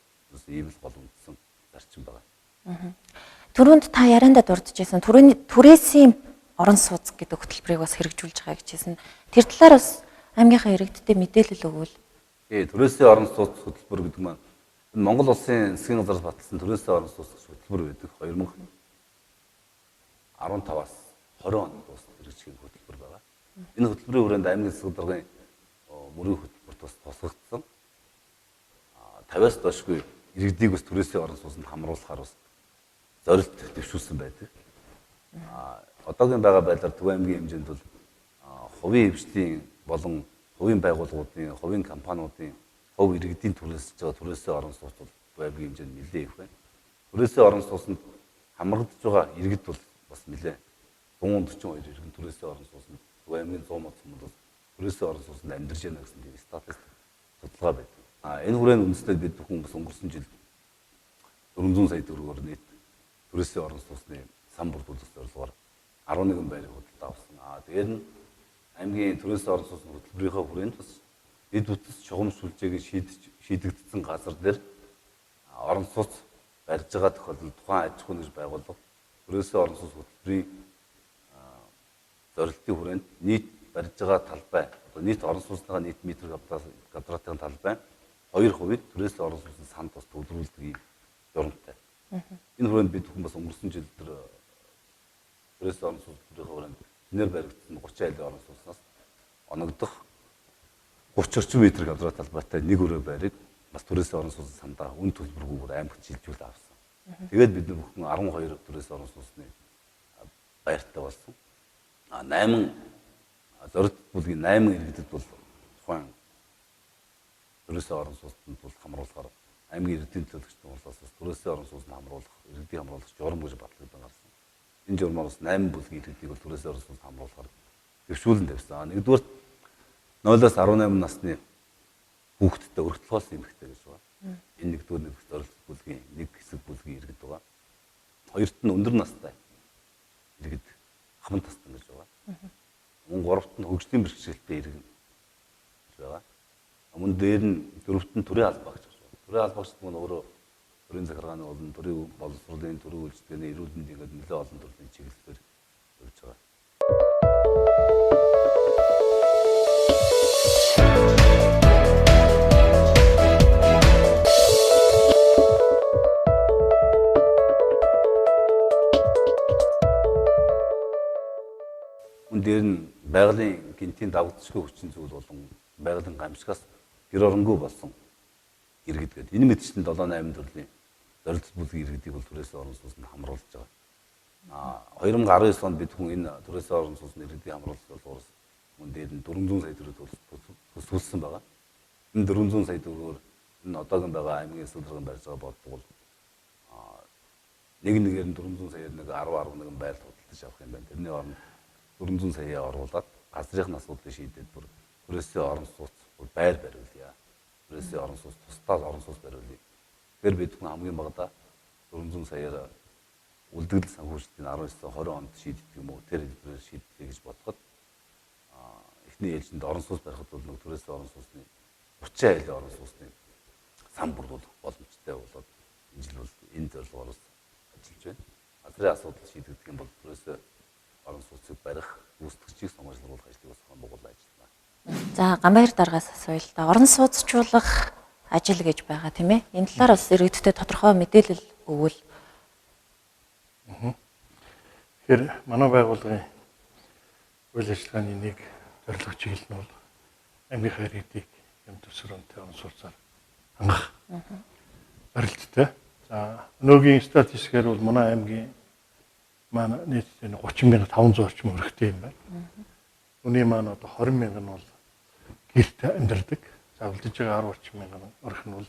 ийм л гол үндсэн зарчим байгаа. Түрүүнд та яриандаа дурдчихсан түрээсийн орон сууц гэдэг хөтөлбөрийг бас хэрэгжүүлж байгаа гэж хэлсэн. Тэр талаар бас аймгийнхаа иргэдтэй мэдээлэл өгвөл. Түрээсийн орон сууц хөтөлбөр гэдэг маань Монгол улсын засгийн газраас баталсан түрээсийн орон сууц хөтөлбөр байдаг. 2015-аас 20 онд дууссан хэрэгжих хөтөлбөр байгаа. Энэ хөтөлбөрийн хүрээнд аймгийн засаг даргын мөрийн хөтөлбөрт бас тусгагдсан. 50-аас доошгүй иргэдийг бас түрээсийн орон сууцнд хамруулахаар бас зорилт дэвшүүлсэн байдаг. Одоогийн байгаа байдлаар Төв аймгийн хэмжээнд бол хувийн хвшлийн болон хувийн байгууллагуудын, хувийн компаниудын хувь иргэдийн түрээсж байгаа түрээсийн орон сууц бол Төв аймгийн хэмжээнд нэлээд их байна. Түрээсийн орон сууцнд хамрагдж байгаа иргэд бол бас нэлээд 142 иргэн түрээсийн орон сууцнд Төв аймгийн 100 мод хүмүүс бол түрээсийн орон сууцнд амьдарч байна гэсэн тийм статистик судалгаа байдаг. Энэ хүрээнд үндэслээд бид бүхэн бас өнгөрсөн жил 400 сая төгрөгөөр нийт түрээсийн орон сууцны сан бүрдүүлэх зорилгоор 11 байрыг худалдаа авсан. Тэгээд нь аймгийн түрээсийн орон сууцны хөтөлбөрийнхөө хүрээнд бас эд бүтц чухам сүлжээг шийдэгдсэн газар дээр орон сууц барьж байгаа тохиолдолд тухайн аж ахуйн нэгж байгууллага түрээсийн орон сууц хөтөлбөрийн зорилтын хүрээнд нийт барьж байгаа талбай, нийт орон сууцныхаа нийт метр квадратын талбай 2% түрээсийн орон сууцны санд бас төвлөрүүлдэг юм журамтай. Энэ хүрээнд бид бүхэн бас өнгөрсөн жил тэр түрээсийн орон сууцны хүрээнд нэр баригдсан 30 айлын орон сууцнаас оногдох 30 орчим метр квадрат талбайтай нэг өрөө байрыг бас түрээсийн орон сууцны сандаа үн төлбөргүйгээр аймагт шилжүүлээд авсан. Тэгээд бид бүхэн 12 түрээсийн орон сууцны байртай болсон. 8 зорилт бүлгийн 8 иргэдэд бол тухайн түрээсийн орон сууцнд бол хамруулахаар аймгийн иргэдийн төлөвчдийн улсаас түрээсийн орон сууцнд хамруулах, иргэдийн хамруулах журам гэж батлагдсан гарсан. Энэ журмаар бас 8 бүлгийн иргэдийг бол түрээсийн орон сууцнд хамруулахаар төвшүүлэн тавьсан. Нэгдүгээр 0-аас 18 насны хүүхэдтэй өргөдөл хоолсон эмэгтэй гэж байна. Энэ нэгдүгээр нэг зорилт бүлгийн нэг хэсэг бүлгийн иргэд байгаа. Хоёрт нь өндөр настай иргэд хамт тассан гэж байгаа. Мөн гуравт нь хөгжлийн бэрхшээлтэй иргэн гэж байгаа. Мөн дээр нь дөрөвт нь төрийн албаа гэж байна. Төрийн албаа гэдэг нь өөрөө төрийн захиргааны болон төрийн боловсролын төрийн үйлчлэгээний эрүүл мэндийн гэдэг нэлээд олон төрлийн чиглэлээр явж байгаа. Дээр нь байгалийн гинтийн давагдчихгүй хүчин зүйл болон байгалийн гамшигаас гэр оронгүй болсон иргэд гэдэг. Энэ мэдчилэн 7-8 төрлийн зорилт бүлгийн иргэдийг бол түрээсийн орон сууцнд хамруулж байгаа. 2019 онд бид хүн энэ түрээсийн орон сууцны иргэдийн хамруулалт болоос мөн дээр нь 400 сая төгрөг төсвөлсөн байгаа. Энэ 400 сая төгрөгөөр энэ одоогийн байгаа аймгийн сэлбэрийн барьж байгаа бодлого бол нэгээр нь 400 саяар нэг 10-11 байр худалдаж авах юм байна. Тэрний оронд 400 сая оруулаад газрын асуудлыг шийдээд бүр түрээсийн орон сууц байр бариулъя. Түрээсийн орон сууц тусдаа орон сууц бариулъя. Тэгэхээр бид хүн хамгийн багадаа 400 саяар үлдэгдэл санхүүжилтийг 19-20 онд шийддэг юм уу? Тэр хэлбэрээр шийддэг гэж бодоход эхний ээлжинд орон сууц барихад бол нэг түрээсийн орон сууцны 30 айлын орон сууцны сан бүрдүүлэх боломжтой болоод энэ жил бол энэ зорилгоор ажиллаж байна. Газрын асуудал шийдэгдэх юм бол түрээсийн орон сууцыг барих, гүйцэтгэгчийг сонгогдуулах ажлыг бас хангуулж ажиллана. За Ганбаяр даргаас асууя л да. Орон сууцчлуулах ажил гэж байгаа тийм ээ. Энэ талаар бас иргэдтэй тодорхой мэдээлэл өгвөл. Тэгэхээр манай байгууллагын үйл ажиллагааны нэг зорилго чиглэл нь бол аймгийнхаа иргэдийг юм төсвөрөнтэй орон сууцаар хангах зорилттой. За өнөөгийн статистикээр бол манай аймгийн нийт 30,500 орчим өрхтэй юм байна. Үүний маань одоо 20,000 нь бол гэрт амьдардаг. За үлдэж байгаа 10 мянган өрх нь бол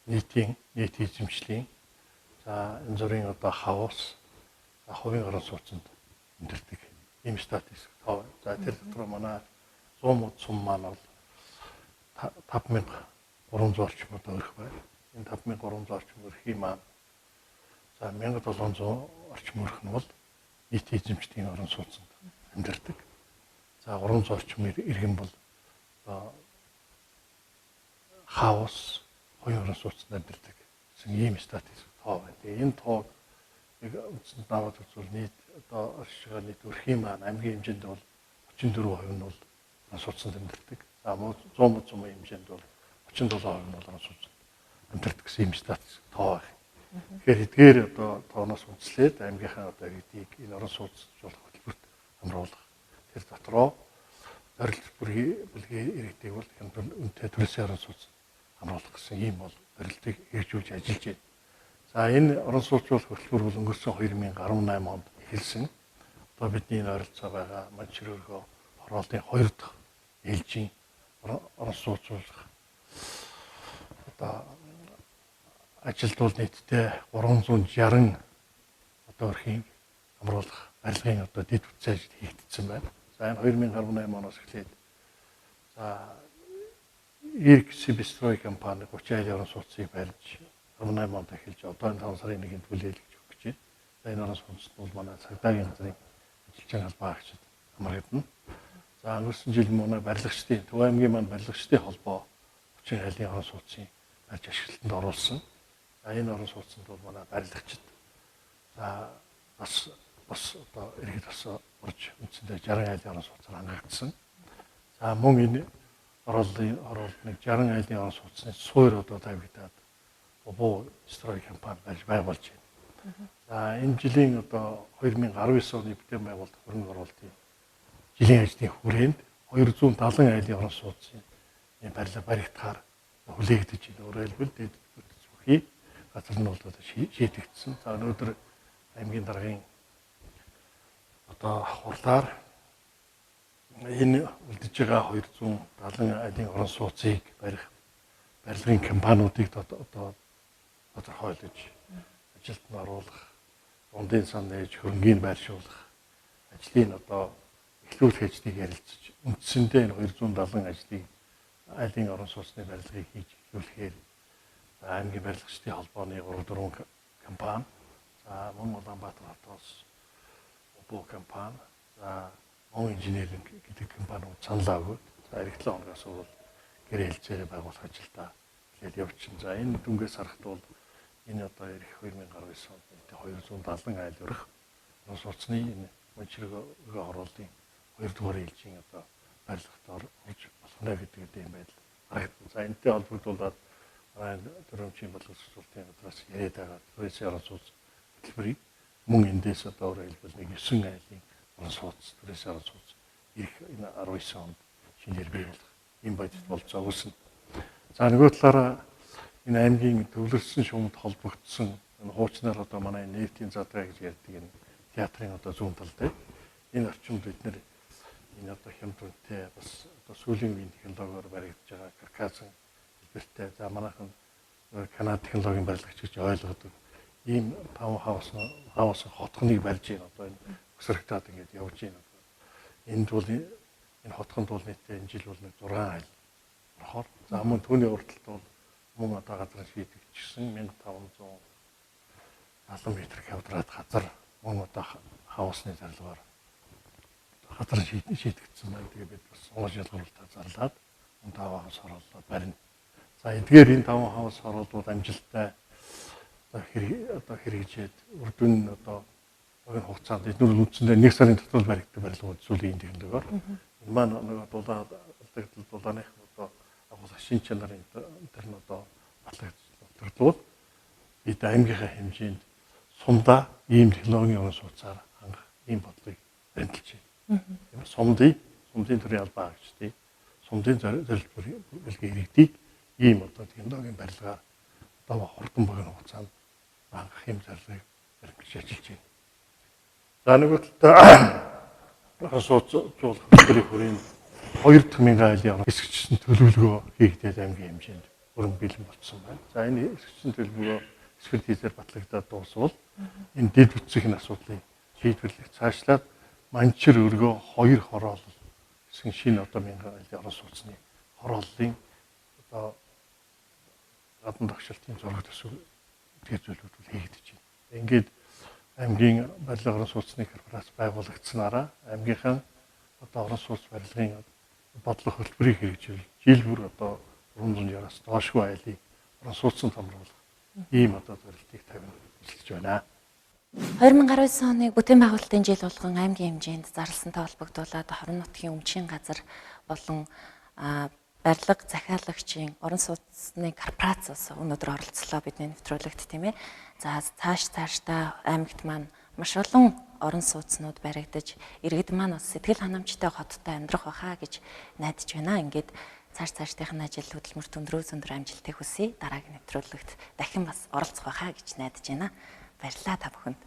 нийт эзэмшлийн за энэ зүрийн одоо хавс, хувийн орон сууцнд өндөрдөг. Ийм статистик тоо. За тэр дотор манай 100 мод сум маань бол 5300 орчмод өрх байна. Энэ 5300 орчмод өрхийн маань за 1700 орчим өрх нь бол нийт эзэмшдгийн орон сууцнд амьдардаг. За 300 орчим иргэн бол одоо хаус хоёр орон сууцнд амьдардаг гэсэн ийм статистик тоо байна. Тэгээ энэ тоог үндсэнд наваад үзвэл нийт одоо оршихуйн нийт өрхийн маань аймгийн хэмжээнд бол 34% нь бол орон сууцнд амьдардаг. За 100 мод сум хэмжээнд бол 37% нь бол орон сууцнд амьдардаг гэсэн ийм статистик тоо байна. Тэгэхээр эдгээр одоо тооноос үндэслээд аймгийнхаа одоо иргэдийг энэ орон сууцлуулах хөтөлбөрт хамруулах. Тэр дотроо зорилт бүлгийн иргэдийг бол үнэтэй төрөлсийн орон сууцнд хамруулах гэсэн ийм бол зорилтыг хэрэгжүүлж ажиллаж байна. За энэ орон сууцлуулах хөтөлбөр бол өнгөрсөн 2018 онд эхэлсэн. Одоо бидний энэ ойролцоо байгаа Манчжургөө хорооллын 2 дахь ээлжийн орон сууцлуулах одоо ажилд бол нийтдээ 360 одоо өрхийн хамруулах барилгын одоо дэд бүтцийн ажил хийгдсэн байна. За энэ 2018 оноос эхлээд за Ирк Сибистрой компани 30 айлын орон сууцыг барьж 18 онд эхэлж одоо энэ 5 сарын 1-нд хүлээлгэж өгч байна. За энэ орон сууцд бол манай цагдаагийн газрын ажилчин албаа агчид хамрагдана. За өнгөрсөн жил манай барилгачдын Төв аймгийн маань барилгачдын холбоо 30 айлын орон сууцыг барьж ашиглалтанд оруулсан. За энэ орон сууцнд бол манай барилгачид за бас одоо иргэд бас орж үндсэндээ 60 айлын орон сууцаар хангагдсан. За мөн энэ оролтын 60 айлын орон сууцны суур одоо тавигдаад буу строй компани байгуулж байна. За энэ жилийн одоо 2019 оны бүтээн байгуулалт хөрөнгө оруулалтын жилийн ажлын хүрээнд 270 айлын орон сууцны барилга баригдахаар хүлээгдэж байна. Өөрөөр хэлбэл дэд бүтц бүхий газар нь бол одоо шийдэгдсэн. За өнөөдөр аймгийн даргын одоо хурлаар энэ үлдэж байгаа 270 айлын орон сууцыг барих барилгын компаниудыг одоо тодорхойлож ажилд нь оруулах, дундын сан нээж хөрөнгийг байршуулах ажлын одоо эхлүүлэх ажлыг ярилцаж үндсэндээ энэ 270 ажлыг айлын орон сууцны барилгыг хийж эхлүүлэхээр аймгийн барилгачдын холбооны 3-4 компани, за мөн Улаанбаатар хотоос буу компани, за мөн инженеринг гэдэг компаниуд санал аваад за эх 7 хоногоос бол гэр хэлцээрээ байгуулах ажилдаа эхлээд явчихсан. За энэ дүнгээс харахад бол энэ одоо ирэх 2019 онд нийт 270 айл өрх орон сууцны энэ Манчжургөө хорооллын 2 дугаар ээлжийн одоо барилгад орж болох нэ гэдэг юм байдал харагдсан. За энэтэй холбогдуулаад төрөмчийн боловсруулалтын газраас яриад байгаа төрөөсийн орон сууц хөтөлбөрийг мөн эндээс одоо өөрөөр хэлбэл нэг 9 айлын орон сууц төрөөсийн орон сууц ирэх энэ 19 онд шинээр бий болох ийм бодит болцоо үүснэ. За нөгөө талаараа энэ аймгийн төвлөрсөн шугамд холбогдсон энэ хуучнаар одоо манай нефтийн задраа гэж ярьдаг энэ театрын одоо зүүн тал дээр энэ орчимд бид нэр энэ одоо хямдрантай бас одоо сүүлийн үеийн технологиор баригдаж байгаа каркасын хэлбэртэй за манайхан Канада технологийн барилгач гэж ойлгодог ийм хаус хотхныг барьж байна одоо энэ өсөрөгдөд ингэж явж байна. Энд бол энэ хотхонд бол нийтдээ энэ жил бол нэг 6 айл орохоор за мөн түүний урталт бол мөн одоо газар шийдэгдчихсэн 1570 м квадрат газар мөн одоо хаусны зарлагаар газар шийдэгдсэн байна. Тэгээ бид бас уул ялгуулалтаа зарлаад энэ 5 хаус оруулаад барина. За эдгээр энэ 5 хаус оруулууд амжилттай одоо хэрэгжээд үр дүн одоо богино хугацаанд эдгээр үндсэндээ 1 сарын дотор баригддаг барилгууд сүүлийн технологиор энэ маань нэг дулааных одоо агуулгын шин чанарын тэр нь одоо батлагдвал бид аймгийнхаа хэмжээнд сумдаа ийм технологийн орон сууцаар хангах ийм бодлогыг баримталж байна. Сумдын төрийн албаа агчдын сумдын зорилт бүлгийн иргэдийг ийм одоо технологийн барилгаар одоо хурдан богино хугацаанд хангах юм зорилгыг баримталж ажиллаж байна. За нэг талаа сууцлуулах хөтөлбөрийн хүрээнд 2,000 айлын хэсэгчсэн төлөвлөгөө хийгдээд аймгийн хэмжээнд өрн бэлэн болсон байна. За энэ хэсэгчсэн төлөвлөгөө экспертизээр батлагдаад дуусвал энэ дэд бүтцийн асуудлыг шийдвэрлэх цаашлаад Манчир өргөө 2 хороол гэсэн шинэ одоо 1000 жилийн орон сууцны хорооллын одоо гадна тогшилтын зураг төсөв тэр зүйлүүд хийгдэж байна. Ингээд аймгийн барилга орон сууцны корпорац байгуулагдсанараа аймгийнхаа одоо орон сууц барилгын бодлого хөтөлбөрийг хэрэгжүүл жил бүр одоо 360-аас доошгүй айлын орон сууцсан хамруулах ийм одоо зорилтыг тавина хэлж байна. 2019 оны бүтээн байгуулалтын жил болгон аймгийн хэмжээнд зарласантай холбогдуулаад хорон нутгийн өмчийн газар болон барилга захиалагчийн орон сууцны корпорацаас өнөөдөр оролцлоо бидний нэвтрүүлэгт тийм ээ. За цаашдаа аймагт маань маш олон орон сууцнууд баригдаж иргэд маань бас сэтгэл ханамжтай хоттой амьдрах байхаа гэж найдаж байна. Ингээд цаашдынх нь ажил хөдөлмөрт өндөр амжилтыг хүсье. Дараагийн нэвтрүүлэгт дахин бас оролцох байхаа гэж найдаж байна. Баярлалаа та бүхэнд.